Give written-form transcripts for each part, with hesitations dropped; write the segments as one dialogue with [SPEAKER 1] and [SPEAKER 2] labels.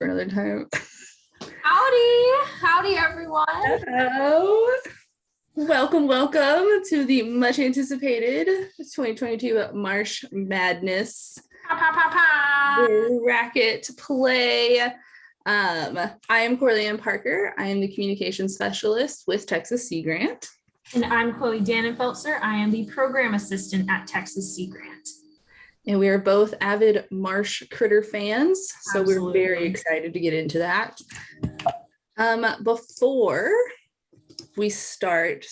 [SPEAKER 1] for another time.
[SPEAKER 2] Howdy everyone.
[SPEAKER 1] Hello. Welcome to the much anticipated 2022 Marsh Madness bracket play. I am Corley-Ann Parker. I am the communications specialist with Texas Sea Grant.
[SPEAKER 2] And I'm Chloe Dannenfelser. I am the program assistant at Texas Sea Grant.
[SPEAKER 1] And we are both avid marsh critter fans, so Absolutely. We're very excited to get into that. Before we start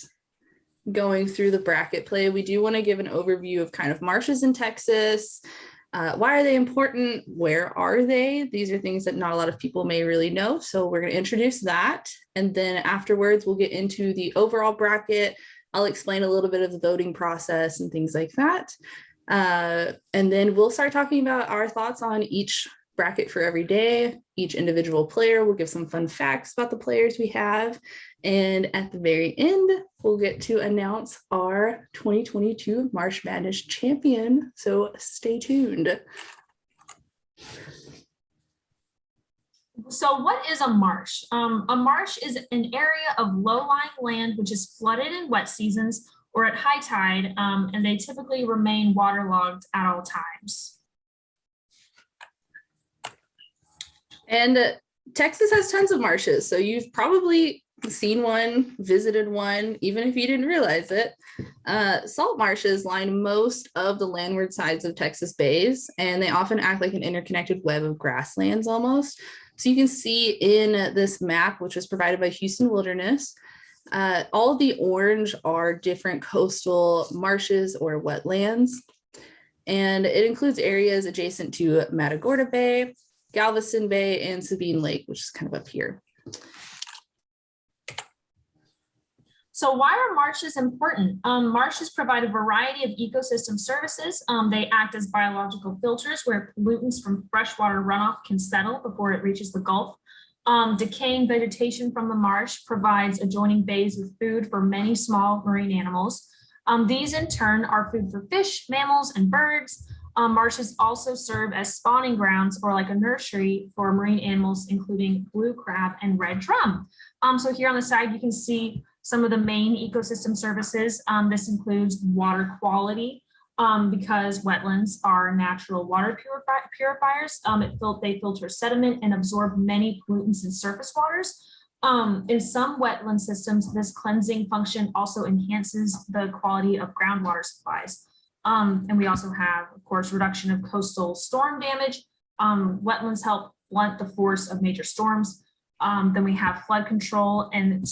[SPEAKER 1] going through the bracket play, we do want to give an overview of kind of marshes in Texas. Why are they important? Where are they? These are things that not a lot of people may really know. So we're going to introduce that. And then afterwards, we'll get into the overall bracket. I'll explain a little bit of the voting process and things like that. And then we'll start talking about our thoughts on each bracket for every day, each individual player. We'll give some fun facts about the players we have. And at the very end, we'll get to announce our 2022 Marsh Madness champion. So stay tuned.
[SPEAKER 2] So what is a marsh? A marsh is an area of low-lying land which is flooded in wet seasons or at high tide, and they typically remain waterlogged at all times.
[SPEAKER 1] And Texas has tons of marshes, so you've probably seen one, visited one, even if you didn't realize it. Salt marshes line most of the landward sides of Texas bays, and they often act like an interconnected web of grasslands almost. So you can see in this map, which was provided by Houston Wilderness, all of the orange are different coastal marshes or wetlands, and it includes areas adjacent to Matagorda Bay, Galveston Bay, and Sabine Lake, which is kind of up here.
[SPEAKER 2] So why are marshes important? Marshes provide a variety of ecosystem services. They act as biological filters where pollutants from freshwater runoff can settle before it reaches the Gulf. Decaying vegetation from the marsh provides adjoining bays with food for many small marine animals. These in turn are food for fish, mammals, and birds. Marshes also serve as spawning grounds or like a nursery for marine animals, including blue crab and red drum. So here on the side, you can see some of the main ecosystem services. This includes water quality, because wetlands are natural water purifiers. They filter sediment and absorb many pollutants in surface waters. In some wetland systems, this cleansing function also enhances the quality of groundwater supplies. And we also have, of course, reduction of coastal storm damage. Wetlands help blunt the force of major storms. Then we have flood control and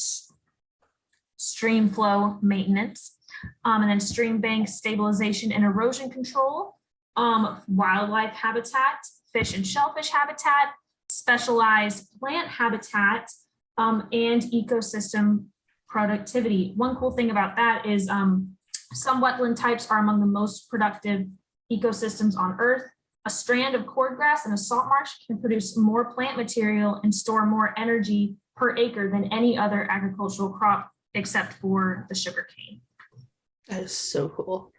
[SPEAKER 2] stream flow maintenance. And then stream bank stabilization and erosion control, wildlife habitat, fish and shellfish habitat, specialized plant habitat, and ecosystem productivity. One cool thing about that is some wetland types are among the most productive ecosystems on Earth. A strand of cordgrass in a salt marsh can produce more plant material and store more energy per acre than any other agricultural crop except for the sugarcane.
[SPEAKER 1] That is so cool.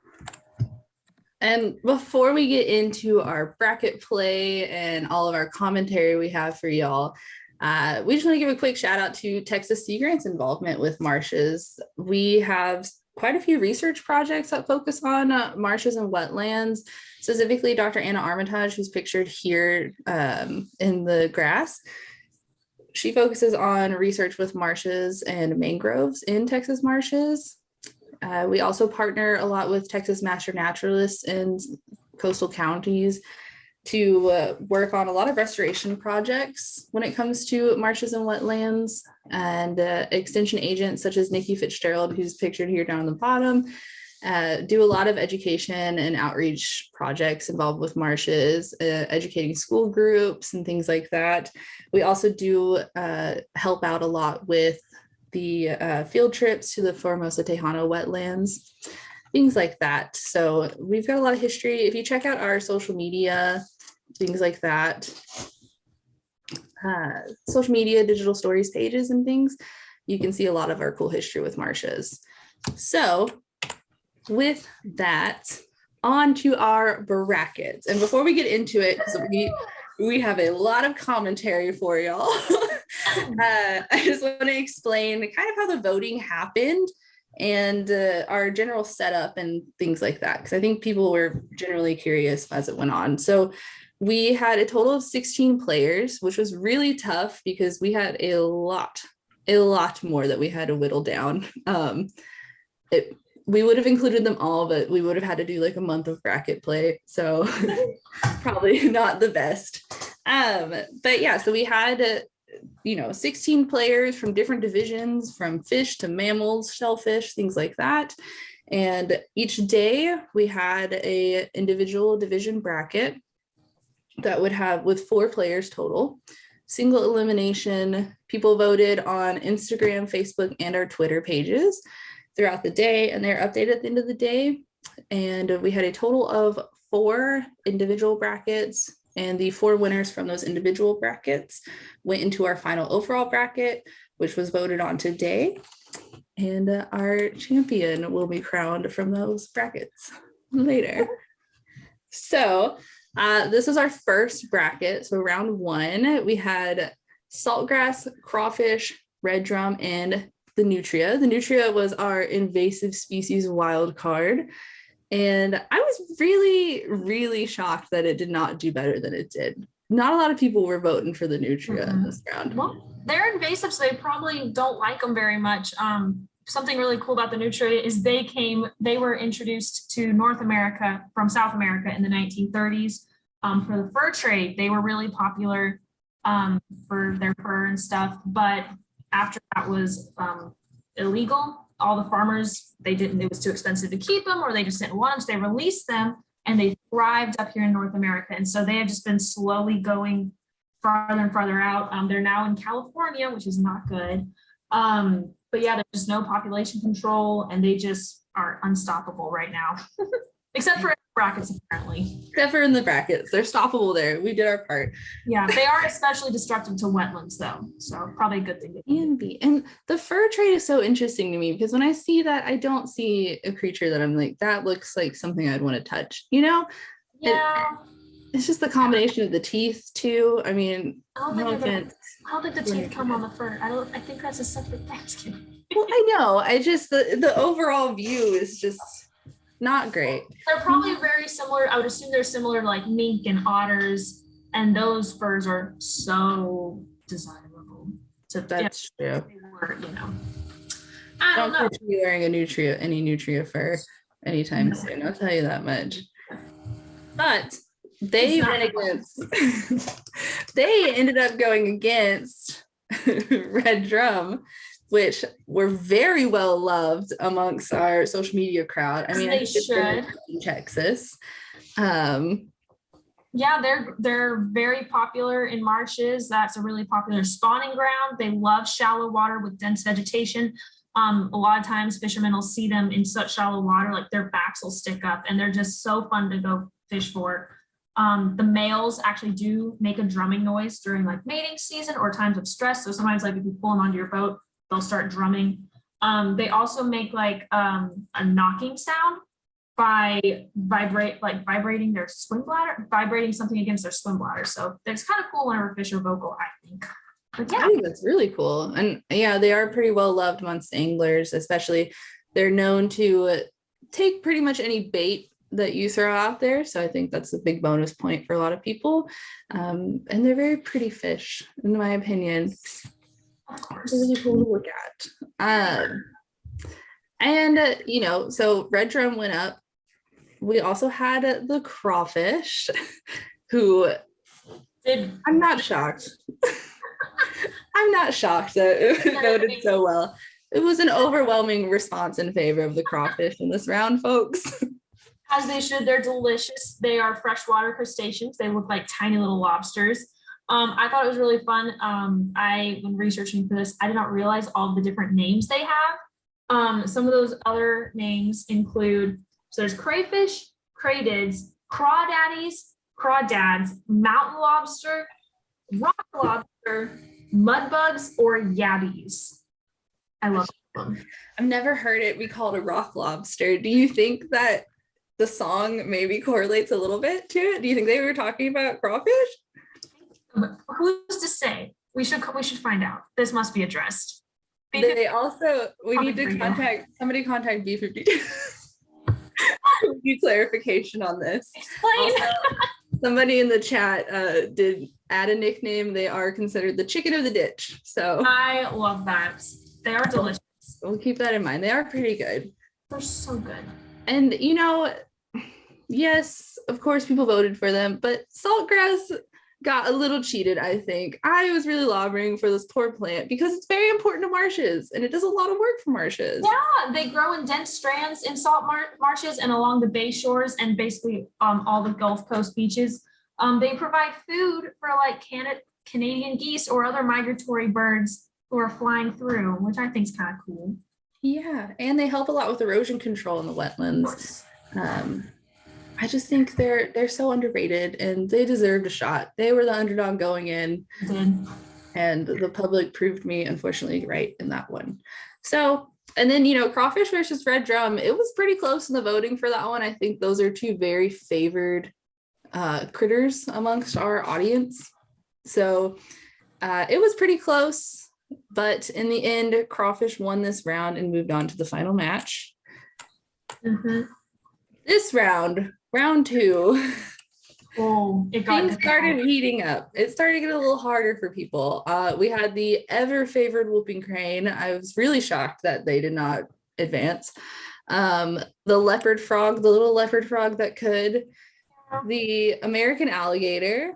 [SPEAKER 1] And before we get into our bracket play and all of our commentary we have for y'all, we just want to give a quick shout out to Texas Sea Grant's involvement with marshes. We have quite a few research projects that focus on marshes and wetlands, specifically Dr. Anna Armitage, who's pictured here in the grass. She focuses on research with marshes and mangroves in Texas marshes. We also partner a lot with Texas master naturalists in coastal counties to work on a lot of restoration projects when it comes to marshes and wetlands, and extension agents such as Nikki Fitzgerald, who's pictured here down the bottom, do a lot of education and outreach projects involved with marshes, educating school groups and things like that. We also do help out a lot with the field trips to the Formosa Tejano wetlands, things like that. So we've got a lot of history. If you check out our social media, things like that, social media, digital stories pages and things, you can see a lot of our cool history with marshes. So with that, on to our brackets. And before we get into it, because we have a lot of commentary for y'all. I just want to explain kind of how the voting happened and our general setup and things like that, because I think people were generally curious as it went on. So we had a total of 16 players, which was really tough because we had a lot more that we had to whittle down. We would have included them all, but we would have had to do like a month of bracket play. So probably not the best. But yeah, so we had, 16 players from different divisions, from fish to mammals, shellfish, things like that. And each day we had a individual division bracket that would have with 4 players total. Single elimination. People voted on Instagram, Facebook, and our Twitter pages throughout the day, and they're updated at the end of the day. And we had a total of 4 individual brackets, and the 4 winners from those individual brackets went into our final overall bracket, which was voted on today. And our champion will be crowned from those brackets later. So this was our first bracket. So round 1, we had saltgrass, crawfish, red drum, and the nutria. The nutria was our invasive species wild card. And I was really, really shocked that it did not do better than it did. Not a lot of people were voting for the nutria in this round.
[SPEAKER 2] Well, they're invasive, so they probably don't like them very much. Something really cool about the nutria is they were introduced to North America from South America in the 1930s. For the fur trade, they were really popular for their fur and stuff. But after that was illegal, all the farmers, it was too expensive to keep them, or they just didn't want them, so they released them, and they thrived up here in North America. And so they have just been slowly going farther and farther out. They're now in California, which is not good. But yeah, there's just no population control, and they just are unstoppable right now, except for brackets, apparently.
[SPEAKER 1] Except for in the brackets, they're stoppable there. We did our part.
[SPEAKER 2] Yeah, they are especially destructive to wetlands, though, so probably a good thing to do.
[SPEAKER 1] And the fur trade is so interesting to me because when I see that, I don't see a creature that I'm like, that looks like something I'd want to touch,
[SPEAKER 2] Yeah.
[SPEAKER 1] It's just the combination of the teeth too. I mean,
[SPEAKER 2] I don't think the teeth come on the fur. I think that's a separate thing.
[SPEAKER 1] Well, I know. I just the overall view is just not great.
[SPEAKER 2] They're probably very similar. I would assume they're similar to like mink and otters, and those furs are so desirable. So
[SPEAKER 1] that's true.
[SPEAKER 2] I don't know.
[SPEAKER 1] Catch me wearing any nutria fur anytime soon. I'll tell you that much. But they ended up going against Red Drum, which were very well loved amongst our social media crowd. I mean,
[SPEAKER 2] they should
[SPEAKER 1] in Texas.
[SPEAKER 2] Yeah, they're very popular in marshes. That's a really popular spawning ground. They love shallow water with dense vegetation. A lot of times fishermen will see them in such shallow water, like their backs will stick up, and they're just so fun to go fish for. The males actually do make a drumming noise during like mating season or times of stress. So sometimes like if you pull them onto your boat, they'll start drumming. They also make like a knocking sound by vibrating their swim bladder, vibrating something against their swim bladder. So it's kind of cool whenever fish are vocal, I think. But yeah,
[SPEAKER 1] I think that's really cool. And yeah, they are pretty well loved amongst anglers, especially they're known to take pretty much any bait that you throw out there. So I think that's a big bonus point for a lot of people. And they're very pretty fish, in my opinion.
[SPEAKER 2] Of course.
[SPEAKER 1] They're really cool to look at. So Red Drum went up. We also had the crawfish, who I'm not shocked. I'm not shocked that it voted so well. It was an overwhelming response in favor of the crawfish in this round, folks.
[SPEAKER 2] As they should. They're delicious. They are freshwater crustaceans. They look like tiny little lobsters. I thought it was really fun. When researching for this, I did not realize all the different names they have. Some of those other names include, so there's crayfish, craydids, crawdaddies, crawdads, mountain lobster, rock lobster, mudbugs, or yabbies. I love them.
[SPEAKER 1] I've never heard it be called a rock lobster. Do you think that the song maybe correlates a little bit to it? Do you think they were talking about crawfish?
[SPEAKER 2] Who's to say? We should find out. This must be addressed.
[SPEAKER 1] They also, we need to contact B52. Need clarification on this.
[SPEAKER 2] Explain.
[SPEAKER 1] Also, somebody in the chat did add a nickname. They are considered the chicken of the ditch. So
[SPEAKER 2] I love that. They are delicious.
[SPEAKER 1] We'll keep that in mind. They are pretty good.
[SPEAKER 2] They're so good.
[SPEAKER 1] And yes, of course people voted for them, but saltgrass got a little cheated, I think. I was really lobbying for this poor plant because it's very important to marshes and it does a lot of work for marshes.
[SPEAKER 2] Yeah, they grow in dense strands in salt marshes and along the bay shores and basically all the Gulf Coast beaches. They provide food for like Canadian geese or other migratory birds who are flying through, which I think is kind of cool.
[SPEAKER 1] Yeah, and they help a lot with erosion control in the wetlands. I just think they're so underrated and they deserved a shot. They were the underdog going in, and the public proved me unfortunately right in that one. So, and then crawfish versus red drum, it was pretty close in the voting for that one. I think those are two very favored critters amongst our audience. So it was pretty close, but in the end, crawfish won this round and moved on to the final match. This round two, things started heating up. It started to get a little harder for people. We had the ever favored whooping crane. I was really shocked that they did not advance. The leopard frog, the little leopard frog that could, the American alligator,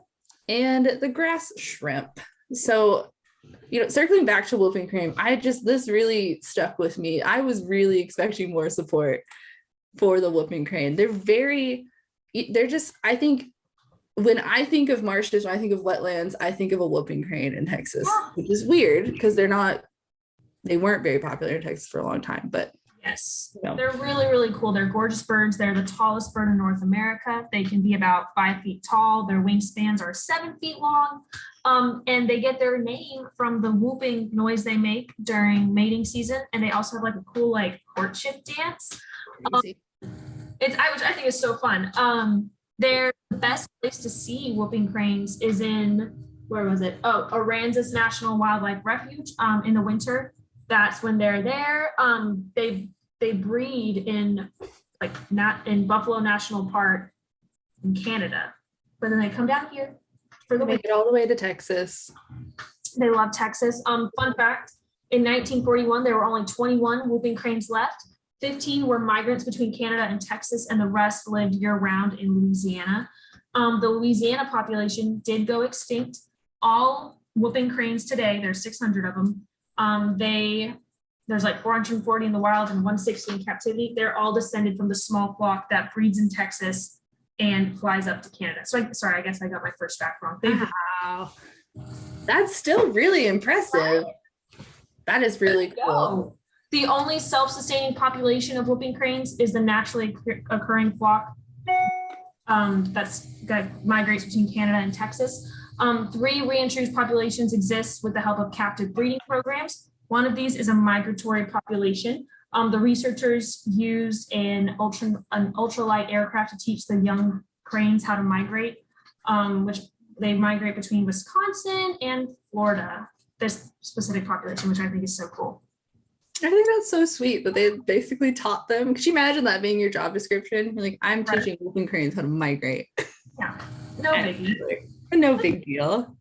[SPEAKER 1] and the grass shrimp. So, circling back to whooping crane, this really stuck with me. I was really expecting more support for the whooping crane. I think when I think of marshes, when I think of wetlands, I think of a whooping crane in Texas, which is weird because they weren't very popular in Texas for a long time, but
[SPEAKER 2] yes, they're really, really cool. They're gorgeous birds. They're the tallest bird in North America. They can be about 5 feet tall. Their wingspans are 7 feet long. And they get their name from the whooping noise they make during mating season. And they also have like a cool like courtship dance. Which I think is so fun. The best place to see whooping cranes is in, where was it? Oh, Aransas National Wildlife Refuge. In the winter, that's when they're there. They breed in Buffalo National Park in Canada, but then they come down here for the
[SPEAKER 1] make it all the way to Texas.
[SPEAKER 2] They love Texas. Fun fact: in 1941, there were only 21 whooping cranes left. 15 were migrants between Canada and Texas, and the rest lived year-round in Louisiana. The Louisiana population did go extinct. All whooping cranes today, there's 600 of them. There's like 440 in the wild and 160 in captivity. They're all descended from the small flock that breeds in Texas and flies up to Canada. So I guess I got my first fact wrong.
[SPEAKER 1] Wow. That's still really impressive. That is really cool.
[SPEAKER 2] The only self-sustaining population of whooping cranes is the naturally occurring flock that migrates between Canada and Texas. 3 reintroduced populations exist with the help of captive breeding programs. One of these is a migratory population. The researchers used an ultralight aircraft to teach the young cranes how to migrate, which they migrate between Wisconsin and Florida, this specific population, which I think is so cool.
[SPEAKER 1] I think that's so sweet that they basically taught them. Could you imagine that being your job description? You're like, I'm teaching whooping cranes how to migrate.
[SPEAKER 2] Yeah, no biggie.
[SPEAKER 1] No big deal.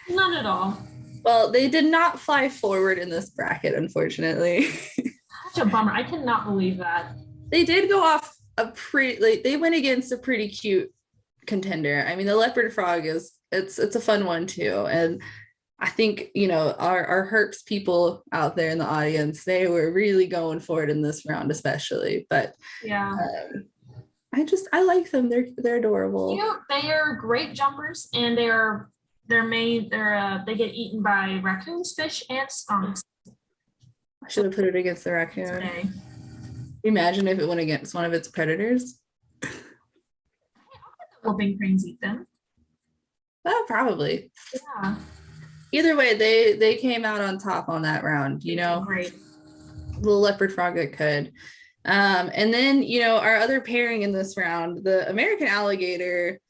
[SPEAKER 2] None at all.
[SPEAKER 1] Well, they did not fly forward in this bracket, unfortunately.
[SPEAKER 2] Such a bummer. I cannot believe that.
[SPEAKER 1] They did go off they went against a pretty cute contender. I mean, the leopard frog it's a fun one too. And I think, our herps people out there in the audience, they were really going for it in this round, especially. But
[SPEAKER 2] yeah,
[SPEAKER 1] I like them. They're adorable.
[SPEAKER 2] They are great jumpers, and they get eaten by raccoons, fish, and skunks.
[SPEAKER 1] I should have put it against the raccoon. Imagine if it went against one of its predators.
[SPEAKER 2] Whooping cranes eat them.
[SPEAKER 1] Oh, probably.
[SPEAKER 2] Yeah.
[SPEAKER 1] Either way, they came out on top on that round,
[SPEAKER 2] Great.
[SPEAKER 1] The leopard frog that could. And then, our other pairing in this round, the American alligator,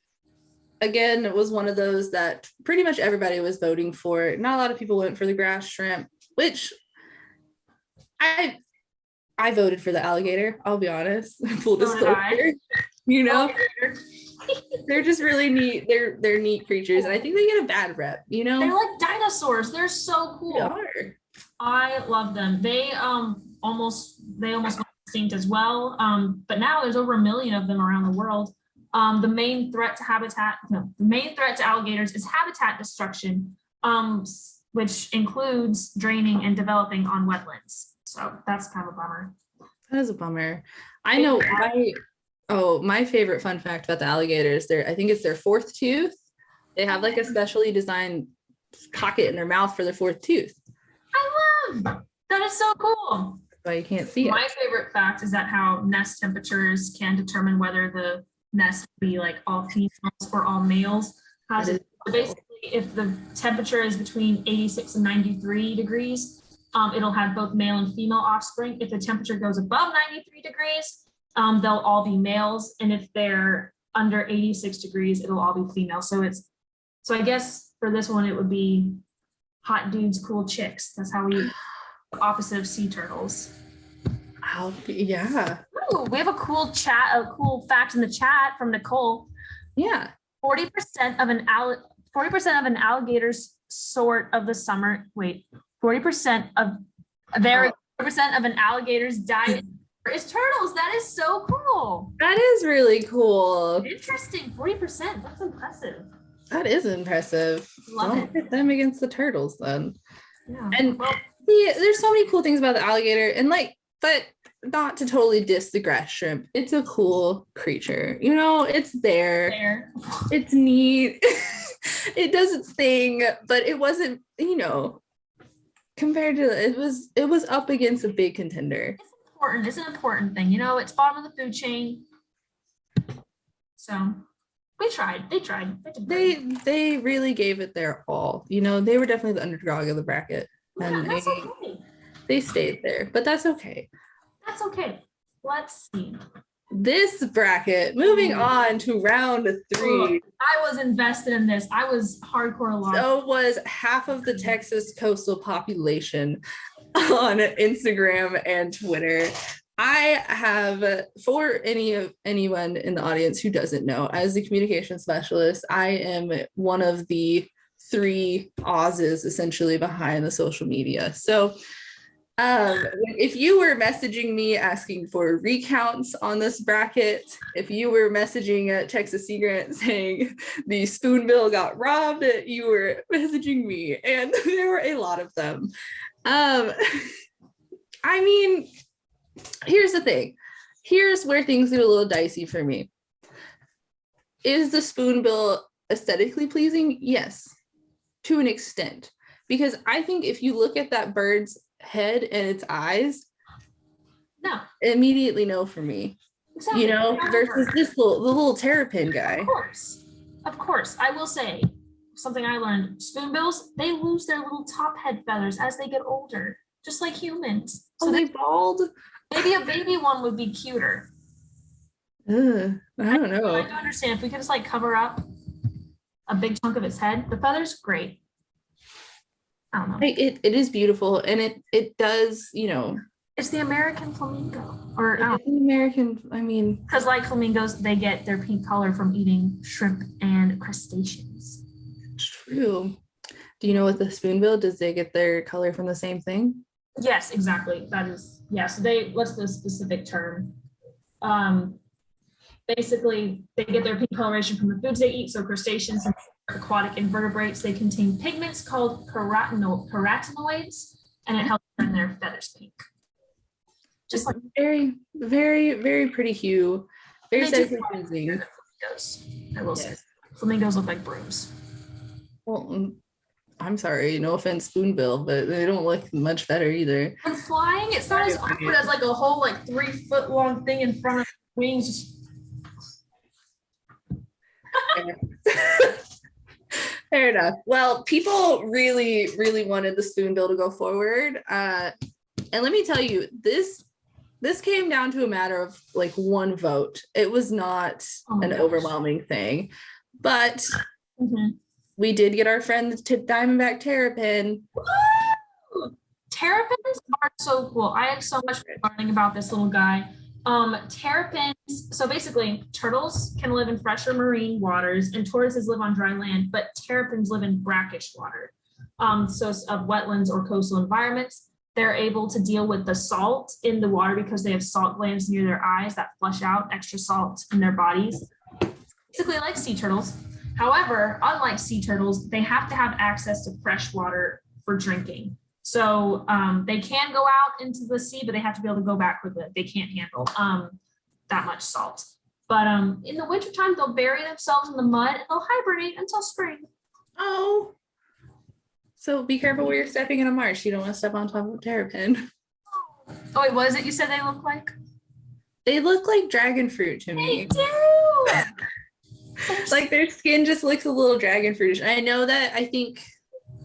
[SPEAKER 1] again, it was one of those that pretty much everybody was voting for. Not a lot of people went for the grass shrimp, which I voted for the alligator. I'll be honest. Full disclosure. You know, they're just really neat. They're neat creatures, and I think they get a bad rep. You know,
[SPEAKER 2] They're like dinosaurs. They're so cool.
[SPEAKER 1] they are.
[SPEAKER 2] I love them. They almost went extinct as well. But now there's over 1 million of them around the world. The main threat to alligators is habitat destruction, which includes draining and developing on wetlands. So that's kind of a bummer.
[SPEAKER 1] That is a bummer. I know my favorite fun fact about the alligators, I think it's their fourth tooth. They have like a specially designed pocket in their mouth for their fourth tooth.
[SPEAKER 2] I love that. Is so cool.
[SPEAKER 1] But you can't see it.
[SPEAKER 2] My favorite fact is that how nest temperatures can determine whether the nest will be like all females or all males. Basically, if the temperature is between 86 and 93 degrees, it'll have both male and female offspring. If the temperature goes above 93 degrees, they'll all be males. And if they're under 86 degrees, it'll all be female. So I guess for this one, it would be hot dudes, cool chicks. That's how we opposite of sea turtles.
[SPEAKER 1] Yeah.
[SPEAKER 2] Ooh, we have a cool fact in the chat from Nicole.
[SPEAKER 1] Yeah.
[SPEAKER 2] 40% of an alligator's sort of the summer. Wait, 40% of an alligator's diet is turtles. That is so cool.
[SPEAKER 1] That is really cool.
[SPEAKER 2] Interesting. 40%. That's impressive.
[SPEAKER 1] That is impressive.
[SPEAKER 2] Love it.
[SPEAKER 1] Pit them against the turtles then.
[SPEAKER 2] Yeah.
[SPEAKER 1] And there's so many cool things about the alligator, and but not to totally diss the grass shrimp. It's a cool creature. You know, it's there. It's neat. It does its thing, but it wasn't, compared to it was up against a big contender.
[SPEAKER 2] It's an important thing. It's bottom of the food chain. So they tried.
[SPEAKER 1] They really gave it their all. They were definitely the underdog of the bracket. And
[SPEAKER 2] that's okay.
[SPEAKER 1] They stayed there, but that's okay.
[SPEAKER 2] That's okay. Let's see.
[SPEAKER 1] This bracket, moving on to round 3.
[SPEAKER 2] I was invested in this. I was hardcore lost.
[SPEAKER 1] So was half of the Texas coastal population on Instagram and Twitter. I have, for anyone in the audience who doesn't know, as the communication specialist, I am one of the 3 Oz's essentially behind the social media. So if you were messaging me asking for recounts on this bracket, if you were messaging Texas Sea Grant saying the spoonbill got robbed, you were messaging me, and there were a lot of them. I mean, here's the thing. Here's where things get a little dicey for me. Is the spoonbill aesthetically pleasing? Yes, to an extent. Because I think if you look at that bird's head and its eyes,
[SPEAKER 2] no,
[SPEAKER 1] immediately no for me.
[SPEAKER 2] Exactly.
[SPEAKER 1] Versus the little terrapin guy.
[SPEAKER 2] Of course. I will say something I learned. Spoonbills, they lose their little top head feathers as they get older, just like humans.
[SPEAKER 1] So they bald?
[SPEAKER 2] Maybe a baby one would be cuter.
[SPEAKER 1] I don't know.
[SPEAKER 2] I don't understand. If we could just cover up a big chunk of its head, the feathers, great. I don't know.
[SPEAKER 1] It is beautiful, and it does,
[SPEAKER 2] It's the American flamingo, or
[SPEAKER 1] the American. I mean,
[SPEAKER 2] because like flamingos, they get their pink color from eating shrimp and crustaceans.
[SPEAKER 1] True. Do you know what the spoonbill? Does they get their color from the same thing?
[SPEAKER 2] Yes, exactly. That is, yes. What's the specific term? Basically, they get their pink coloration from the foods they eat. So crustaceans and aquatic invertebrates, they contain pigments called carotenoids, and it helps turn their feathers pink. Just like
[SPEAKER 1] very, very, very pretty hue. Very pleasing.
[SPEAKER 2] I will say, flamingos look like brooms.
[SPEAKER 1] Well, I'm sorry, no offense, spoonbill, but they don't look much better either.
[SPEAKER 2] When flying, it's not as awkward as a whole 3-foot long thing in front of wings. Just
[SPEAKER 1] fair enough. Well, people really, really wanted the spoonbill to go forward. And let me tell you, this came down to a matter of 1 vote. It was not an overwhelming thing. But
[SPEAKER 2] Mhm.
[SPEAKER 1] we did get our friend the Diamondback terrapin.
[SPEAKER 2] Woo! Terrapins are so cool. I had so much fun learning about this little guy. Terrapins, so basically turtles can live in fresher marine waters and tortoises live on dry land, but terrapins live in brackish water. So of wetlands or coastal environments. They're able to deal with the salt in the water because they have salt glands near their eyes that flush out extra salt in their bodies. Basically like sea turtles. However, unlike sea turtles, they have to have access to fresh water for drinking. So they can go out into the sea, but they have to be able to go back with it. They can't handle that much salt. But in the wintertime, they'll bury themselves in the mud and they'll hibernate until spring.
[SPEAKER 1] Oh, so be careful where you're stepping in a marsh. You don't want to step on top of a terrapin.
[SPEAKER 2] Oh, wait, what is it you said they look like?
[SPEAKER 1] They look like dragon fruit to
[SPEAKER 2] They
[SPEAKER 1] me.
[SPEAKER 2] do.
[SPEAKER 1] Like their skin just looks a little dragon fruitish. I know that I think,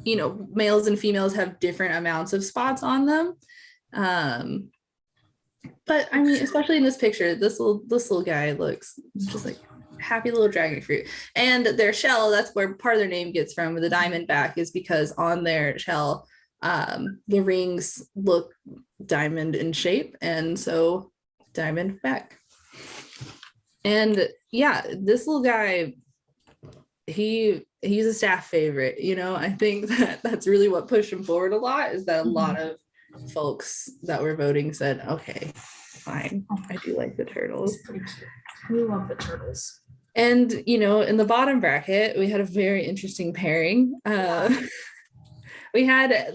[SPEAKER 1] you know, males and females have different amounts of spots on them. But I mean, especially in this picture, this little guy looks just like happy little dragon fruit. And their shell, that's where part of their name gets from. The diamondback is because on their shell, the rings look diamond in shape, and so diamondback. And yeah, this little guy, he's a staff favorite. You know, I think that's really what pushed him forward a lot, is that a lot of folks that were voting said, okay, fine, I do like the turtles.
[SPEAKER 2] We love the turtles.
[SPEAKER 1] And you know, in the bottom bracket, we had a very interesting pairing. We had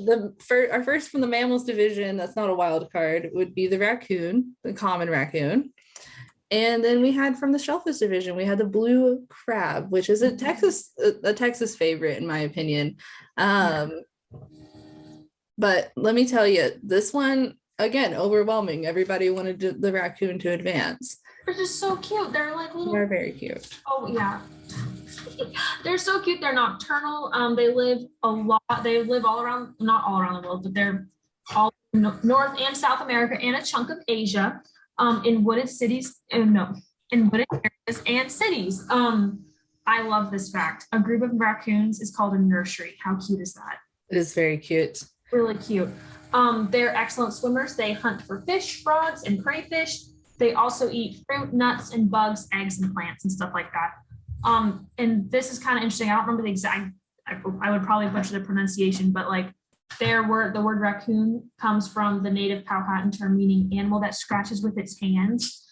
[SPEAKER 1] our first from the mammals division, that's not a wild card, would be the raccoon, the common raccoon. And then we had from the shellfish division, we had the blue crab, which is a Texas favorite in my opinion. But let me tell you, this one, again, overwhelming. Everybody wanted the raccoon to advance.
[SPEAKER 2] They're just so cute. They're like little.
[SPEAKER 1] They're very cute.
[SPEAKER 2] Oh yeah. They're so cute. They're nocturnal. They live a lot. They live all around, not all around the world, but they're all North and South America and a chunk of Asia. In wooded cities, in wooded areas and cities. I love this fact. A group of raccoons is called a nursery. How cute is that?
[SPEAKER 1] It is very cute.
[SPEAKER 2] Really cute. They're excellent swimmers. They hunt for fish, frogs, and crayfish. They also eat fruit, nuts, and bugs, eggs, and plants, and stuff like that. And this is kind of interesting. I don't remember the exact, I would probably butcher the pronunciation, but like the word raccoon comes from the native Powhatan term meaning animal that scratches with its hands.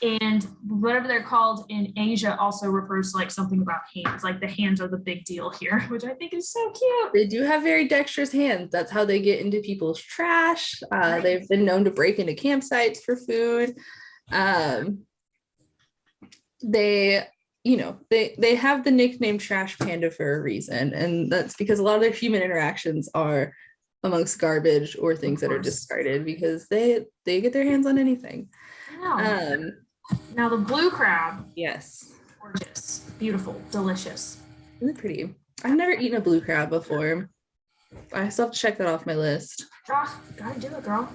[SPEAKER 2] And whatever they're called in Asia also refers to like something about hands, like the hands are the big deal here, which I think is so cute.
[SPEAKER 1] They do have very dexterous hands. That's how they get into people's trash. They've been known to break into campsites for food. They have the nickname Trash Panda for a reason, and that's because a lot of their human interactions are amongst garbage or things that are discarded, because they get their hands on anything.
[SPEAKER 2] Now the blue crab.
[SPEAKER 1] Yes.
[SPEAKER 2] Gorgeous, beautiful, delicious.
[SPEAKER 1] Really pretty. I've never eaten a blue crab before. I still have to check that off my list.
[SPEAKER 2] Oh, gotta do it, girl.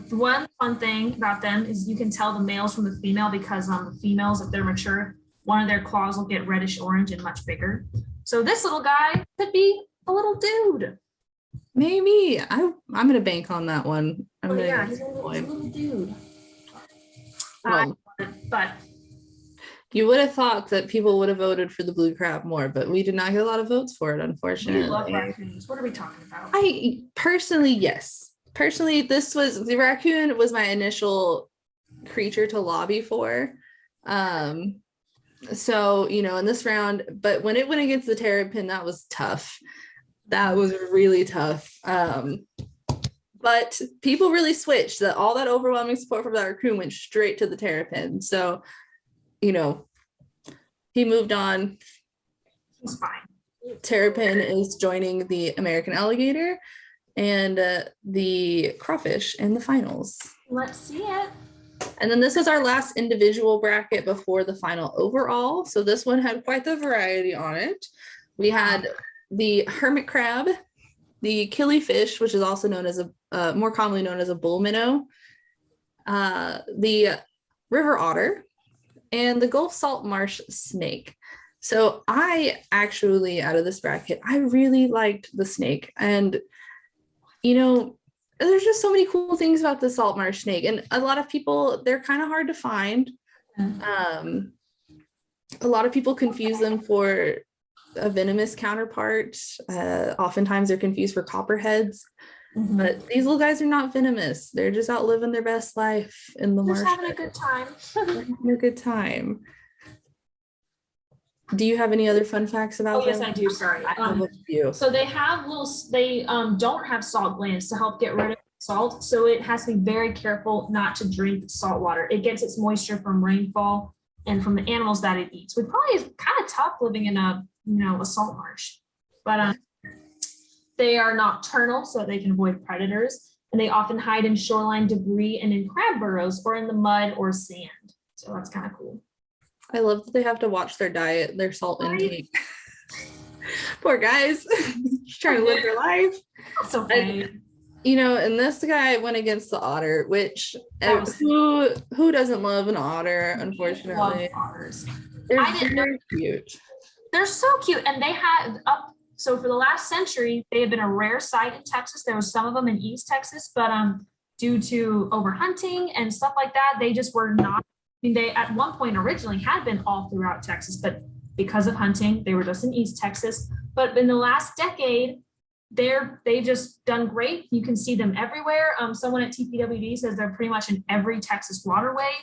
[SPEAKER 2] One fun thing about them is you can tell the males from the female because the females, if they're mature, one of their claws will get reddish orange and much bigger. So this little guy could be a little dude.
[SPEAKER 1] Maybe. I'm gonna bank on that one.
[SPEAKER 2] He's a little dude. But
[SPEAKER 1] you would have thought that people would have voted for the blue crab more, but we did not get a lot of votes for it, unfortunately.
[SPEAKER 2] We love raccoons. What are we talking about?
[SPEAKER 1] I personally, yes. Personally, the raccoon was my initial creature to lobby for. So, you know, in this round, but when it went against the terrapin, that was tough. That was really tough. But people really switched. All that overwhelming support from that raccoon went straight to the terrapin. So, you know, he moved on.
[SPEAKER 2] He's fine.
[SPEAKER 1] Terrapin is joining the American alligator and the crawfish in the finals.
[SPEAKER 2] Let's see it.
[SPEAKER 1] And then this is our last individual bracket before the final overall. So this one had quite the variety on it. We had the hermit crab, the killifish, which is also known as more commonly known as a bull minnow, the river otter, and the Gulf salt marsh snake. So I actually, out of this bracket, I really liked the snake. And, you know, there's just so many cool things about the salt marsh snake. And a lot of people, they're kind of hard to find. A lot of people confuse them for a venomous counterpart. Oftentimes they're confused for copperheads. But these little guys are not venomous. They're just out living their best life in the marsh.
[SPEAKER 2] Just having a good time.
[SPEAKER 1] Having a good time. Do you have any other fun facts about them?
[SPEAKER 2] Yes, I do. Sorry.
[SPEAKER 1] I have a few.
[SPEAKER 2] So they have they don't have salt glands to help get rid of salt. So it has to be very careful not to drink salt water. It gets its moisture from rainfall and from the animals that it eats, which probably is kind of tough living in a salt marsh. But they are nocturnal, so they can avoid predators, and they often hide in shoreline debris and in crab burrows or in the mud or sand. So that's kind of cool.
[SPEAKER 1] I love that they have to watch their diet, their salt intake. Poor guys, just trying to live their life.
[SPEAKER 2] That's okay.
[SPEAKER 1] And this guy went against the otter, which who doesn't love an otter, unfortunately.
[SPEAKER 2] Love otters.
[SPEAKER 1] They're very cute.
[SPEAKER 2] They're so cute, and they had so for the last century, they have been a rare sight in Texas. There was some of them in East Texas, but due to overhunting and stuff like that, they just were not. They at one point originally had been all throughout Texas, but because of hunting, they were just in East Texas. But in the last decade, they've just done great. You can see them everywhere. Someone at TPWD says they're pretty much in every Texas waterway.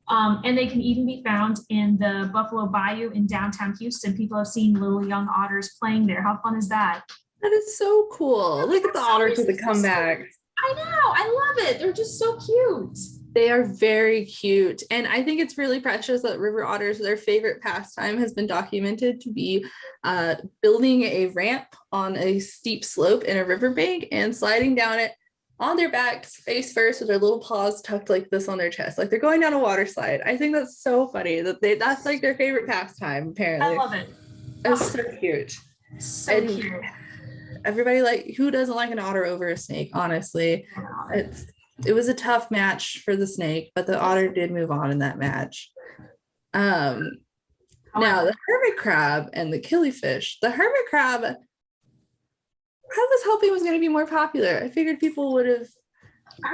[SPEAKER 2] And they can even be found in the Buffalo Bayou in downtown Houston. People have seen little young otters playing there. How fun is that?
[SPEAKER 1] That is so cool. Look at the otters with the comeback.
[SPEAKER 2] I know. I love it. They're just so cute.
[SPEAKER 1] They are very cute. And I think it's really precious that river otters, their favorite pastime has been documented to be building a ramp on a steep slope in a riverbank and sliding down it on their backs, face first, with their little paws tucked like this on their chest, like they're going down a water slide. I think that's so funny that's like their favorite pastime, apparently.
[SPEAKER 2] I love it.
[SPEAKER 1] That's so cute.
[SPEAKER 2] So cute.
[SPEAKER 1] Everybody, who doesn't like an otter over a snake? Honestly, it was a tough match for the snake, but the otter did move on in that match. Now the hermit crab and the killifish. The hermit crab, I was hoping was going to be more popular. I figured people would have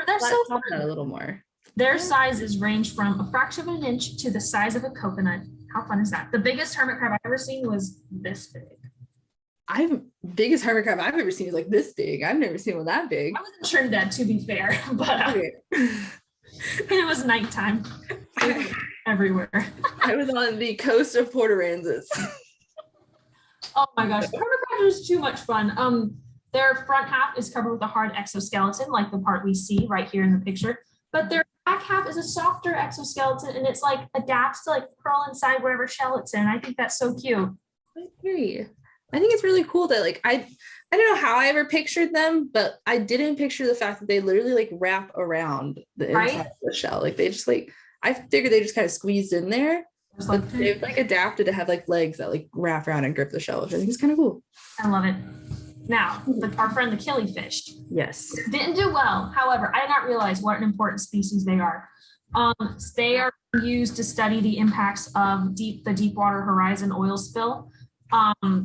[SPEAKER 2] fun.
[SPEAKER 1] A little more.
[SPEAKER 2] Their sizes range from a fraction of an inch to the size of a coconut. How fun is that? The biggest hermit crab I've ever seen was this big.
[SPEAKER 1] Biggest hermit crab I've ever seen is like this big. I've never seen one that big.
[SPEAKER 2] I was in Trinidad, to be fair, but and it was nighttime everywhere.
[SPEAKER 1] I was on the coast of Port Aransas.
[SPEAKER 2] Oh my gosh, hermit crabs are too much fun. Their front half is covered with a hard exoskeleton, like the part we see right here in the picture. But their back half is a softer exoskeleton, and it's like adapts to like curl inside whatever shell it's in. I think that's so cute.
[SPEAKER 1] I agree. I think it's really cool that I don't know how I ever pictured them, but I didn't picture the fact that they literally like wrap around the inside of the shell. Like they just I figured they just kind of squeezed in there. But they've adapted to have legs that wrap around and grip the shell, which I think is kind of cool.
[SPEAKER 2] I love it. Now, our friend the killifish.
[SPEAKER 1] Yes.
[SPEAKER 2] Didn't do well. However, I did not realize what an important species they are. They are used to study the impacts of the Deepwater Horizon oil spill,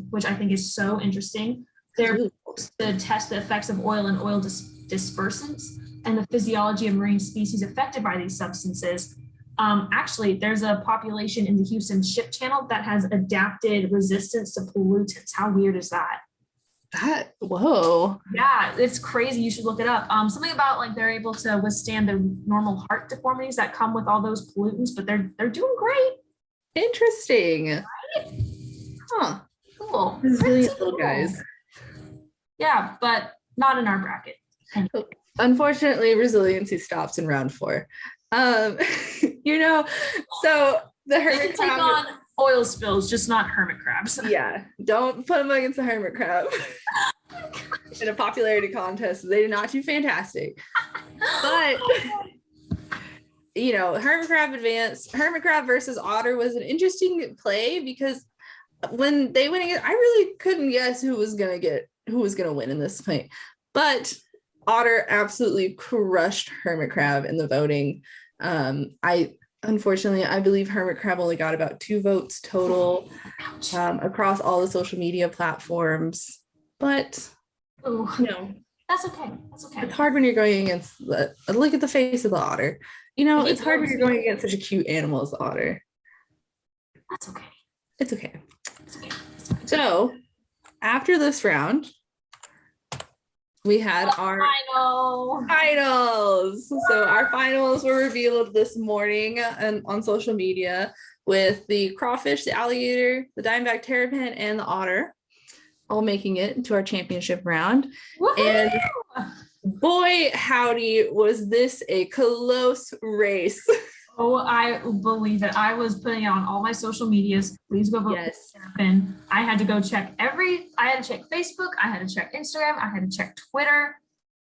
[SPEAKER 2] which I think is so interesting. They're used to test the effects of oil and oil dispersants and the physiology of marine species affected by these substances. Actually, there's a population in the Houston Ship Channel that has adapted resistance to pollutants. How weird is that?
[SPEAKER 1] Whoa.
[SPEAKER 2] Yeah, it's crazy. You should look it up. Something about they're able to withstand the normal heart deformities that come with all those pollutants, but they're doing great.
[SPEAKER 1] Interesting.
[SPEAKER 2] Right?
[SPEAKER 1] Huh.
[SPEAKER 2] Cool.
[SPEAKER 1] Resilient little guys.
[SPEAKER 2] Yeah, but not in our bracket.
[SPEAKER 1] Unfortunately, resiliency stops in round 4. So the hermit crab
[SPEAKER 2] take on oil spills, just not hermit crabs.
[SPEAKER 1] Yeah, don't put them against a hermit crab in a popularity contest. They did not do fantastic, but hermit crab advanced. Hermit crab versus otter was an interesting play because when they went against, I really couldn't guess who was gonna win in this fight, but otter absolutely crushed hermit crab in the voting. unfortunately, I believe Hermit Crab only got about 2 votes total across all the social media platforms. But,
[SPEAKER 2] Ooh,
[SPEAKER 1] you know,
[SPEAKER 2] that's okay. That's okay.
[SPEAKER 1] it's hard when you're going against look at the face of the otter. You know, it's hard when you're going against such a cute animal as the otter.
[SPEAKER 2] That's okay.
[SPEAKER 1] It's okay.
[SPEAKER 2] It's okay. It's okay.
[SPEAKER 1] So after this round, we had our finals. So our finals were revealed this morning and on social media with the crawfish, the alligator, the diamondback terrapin, and the otter all making it into our championship round.
[SPEAKER 2] Woo-hoo!
[SPEAKER 1] And boy, howdy, was this a close race.
[SPEAKER 2] Oh, I believe it. I was putting it on all my social medias. Please go vote.
[SPEAKER 1] Yes.
[SPEAKER 2] And I had to go check I had to check Facebook. I had to check Instagram. I had to check Twitter.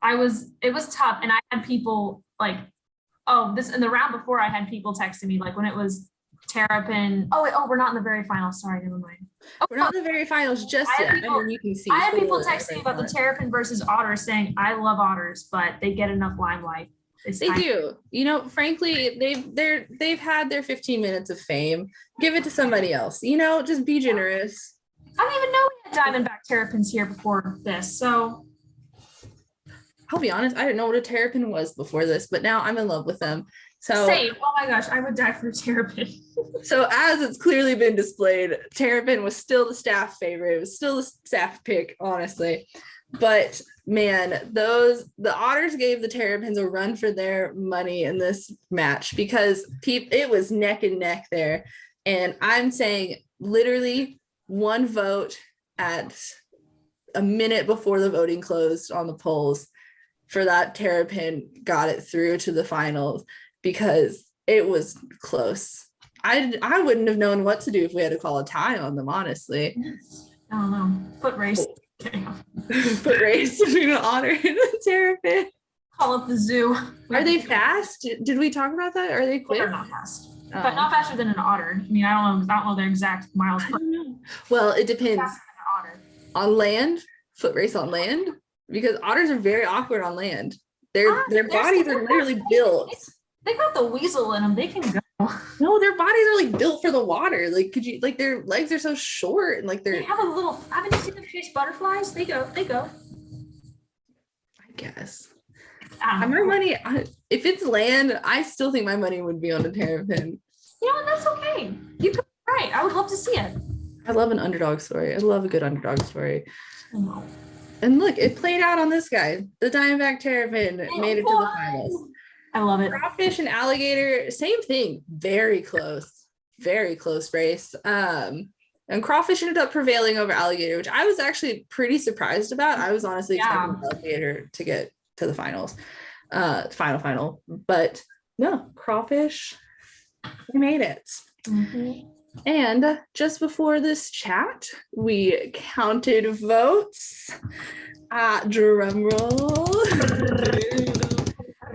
[SPEAKER 2] It was tough. And I had people like, in the round before, I had people texting me like when it was terrapin. We're not in the very finals. Sorry, never mind.
[SPEAKER 1] We're not in the very finals just yet. You can see.
[SPEAKER 2] I had people texting me about the terrapin versus otters saying, I love otters, but they get enough limelight.
[SPEAKER 1] They do. You know, frankly, they've had their 15 minutes of fame. Give it to somebody else. You know, just be generous.
[SPEAKER 2] I didn't even know we had diamondback terrapins here before this. So
[SPEAKER 1] I'll be honest, I didn't know what a terrapin was before this, but now I'm in love with them. So
[SPEAKER 2] same. Oh my gosh, I would die for a terrapin.
[SPEAKER 1] So as it's clearly been displayed, terrapin was still the staff favorite. It was still the staff pick, honestly. But man, the otters gave the terrapins a run for their money in this match because it was neck and neck there. And I'm saying literally one vote at a minute before the voting closed on the polls for that terrapin got it through to the finals because it was close. I wouldn't have known what to do if we had to call a tie on them, honestly.
[SPEAKER 2] I don't know. Foot race.
[SPEAKER 1] Foot race between an otter and a terrapin.
[SPEAKER 2] Call up the zoo.
[SPEAKER 1] Are they fast? Did we talk about that? Are they quick?
[SPEAKER 2] They're not fast, but not faster than an otter. I mean, I don't know their exact miles.
[SPEAKER 1] I don't know. Well, it depends. On land, foot race on land, because otters are very awkward on land. Their bodies are literally built.
[SPEAKER 2] They got the weasel in them. They can go.
[SPEAKER 1] No, their bodies are like built for the water. Like, their legs are so short and like
[SPEAKER 2] they have a little. Haven't you seen them chase butterflies? They go.
[SPEAKER 1] I guess. My money, if it's land, I still think my money would be on a terrapin.
[SPEAKER 2] You know, and that's okay. You could be right. I would love to see it.
[SPEAKER 1] I love an underdog story. I love a good underdog story.
[SPEAKER 2] Oh.
[SPEAKER 1] And look, it played out on this guy. The diamondback terrapin made it to the finals.
[SPEAKER 2] I love it.
[SPEAKER 1] Crawfish and alligator, same thing. Very close race. And crawfish ended up prevailing over alligator, which I was actually pretty surprised about. I was honestly expecting alligator to get to the finals, final. But no, crawfish, we made it.
[SPEAKER 2] Mm-hmm.
[SPEAKER 1] And just before this chat, we counted votes. Drum roll.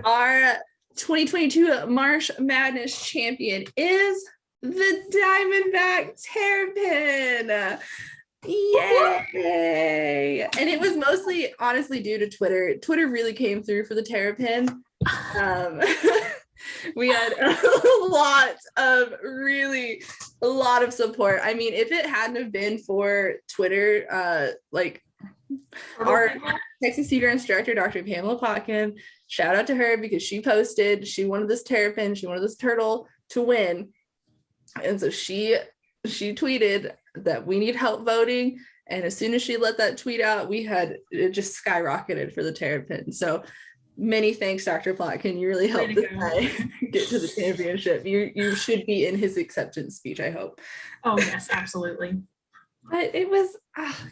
[SPEAKER 1] Our 2022 Marsh Madness champion is the Diamondback Terrapin. Yay! And it was mostly, honestly, due to Twitter. Twitter really came through for the Terrapin. We had a lot of support. I mean, if it hadn't have been for Twitter, our Texas Cedar instructor, Dr. Pamela Potkin, shout out to her because she wanted this terrapin, she wanted this turtle to win. And so she tweeted that we need help voting. And as soon as she let that tweet out, it just skyrocketed for the terrapin. So many thanks, Dr. Plotkin. You really helped this guy get to the championship. You should be in his acceptance speech, I hope.
[SPEAKER 2] Oh, yes, absolutely.
[SPEAKER 1] But it was,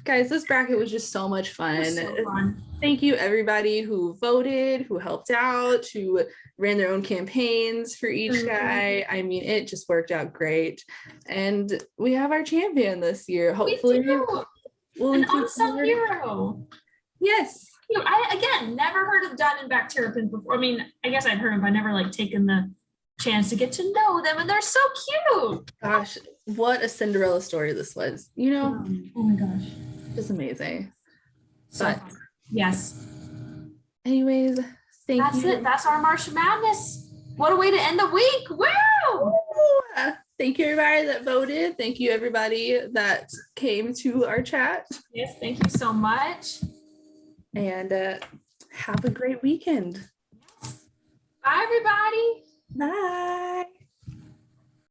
[SPEAKER 1] guys, this bracket was just so much fun.
[SPEAKER 2] So fun.
[SPEAKER 1] Thank you, everybody who voted, who helped out, who ran their own campaigns for each guy. I mean, it just worked out great. And we have our champion this year. Hopefully, we'll
[SPEAKER 2] an unsung hero.
[SPEAKER 1] Yes.
[SPEAKER 2] I, again, never heard of Dannenfelser terrapins before. I mean, I guess I'd heard of them, but never taken the chance to get to know them, and they're so cute.
[SPEAKER 1] Gosh, what a Cinderella story this was. You know?
[SPEAKER 2] Oh my gosh.
[SPEAKER 1] It's amazing.
[SPEAKER 2] But yes.
[SPEAKER 1] Anyways, thank you.
[SPEAKER 2] That's it. That's our Marsh Madness. What a way to end the week. Woo! Woo!
[SPEAKER 1] Ooh, thank you everybody that voted. Thank you everybody that came to our chat.
[SPEAKER 2] Yes, thank you so much.
[SPEAKER 1] And have a great weekend.
[SPEAKER 2] Bye, everybody.